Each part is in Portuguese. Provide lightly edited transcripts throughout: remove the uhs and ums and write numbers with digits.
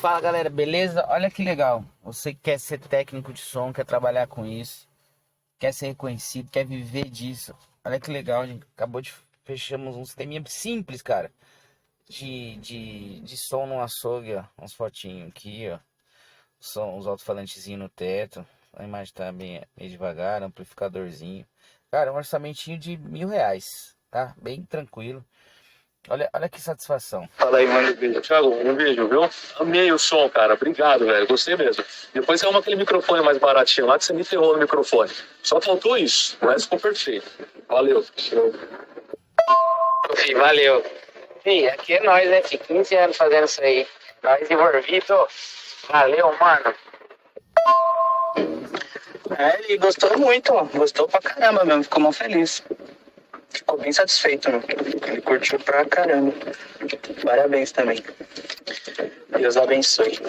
Fala galera, beleza? Olha que legal. Você que quer ser técnico de som, quer trabalhar com isso, quer ser reconhecido, quer viver disso. Olha que legal, a gente acabou de fechamos um sisteminha simples, cara, de som no açougue, ó. Uns fotinhos aqui, ó. Som, os alto-falantezinhos no teto. A imagem tá meio devagar, amplificadorzinho. Cara, um orçamentinho de R$ 1.000, tá? Bem tranquilo. Olha que satisfação. Fala aí, mano. Beijo. Thiago, um beijo, viu? Amei o som, cara. Obrigado, velho. Gostei mesmo. Depois você arruma aquele microfone mais baratinho lá que você me ferrou no microfone. Só faltou isso. O resto ficou perfeito. Valeu. Fih, valeu. Fih, aqui é nós, né? 15 anos fazendo isso aí. Nós envolvido. Valeu, mano. É, ele gostou muito, ó. Gostou pra caramba mesmo, ficou mó feliz. Ficou bem satisfeito, meu. Ele curtiu pra caramba. Parabéns também. Deus abençoe.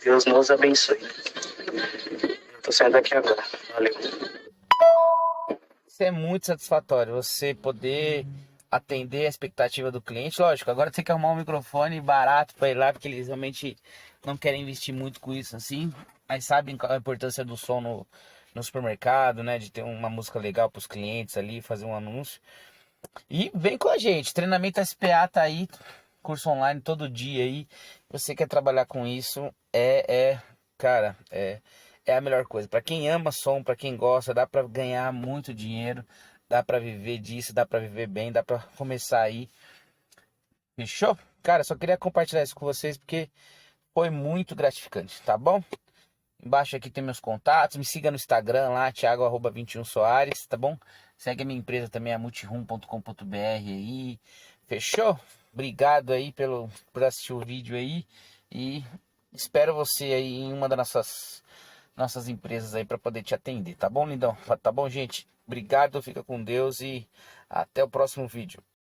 Deus nos abençoe. Tô saindo daqui agora. Valeu. Isso é muito satisfatório. Você poder atender a expectativa do cliente. Lógico, agora tem que arrumar um microfone barato para ir lá, porque eles realmente não querem investir muito com isso assim. Mas sabem qual a importância do som no supermercado, né? De ter uma música legal para os clientes ali, fazer um anúncio. E vem com a gente, treinamento SPA tá aí, curso online todo dia aí. Você quer trabalhar com isso, cara, é a melhor coisa. Para quem ama som, para quem gosta, dá para ganhar muito dinheiro, dá para viver disso, dá para viver bem, dá para começar aí. Fechou? Cara, só queria compartilhar isso com vocês porque foi muito gratificante, tá bom? Embaixo aqui tem meus contatos. Me siga no Instagram lá, Thiago 21 Soares, tá bom? Segue a minha empresa também, a multirum.com.br aí. Fechou? Obrigado aí por assistir o vídeo aí. E espero você aí em uma das nossas empresas aí para poder te atender, tá bom, lindão? Tá bom, gente? Obrigado, fica com Deus e até o próximo vídeo.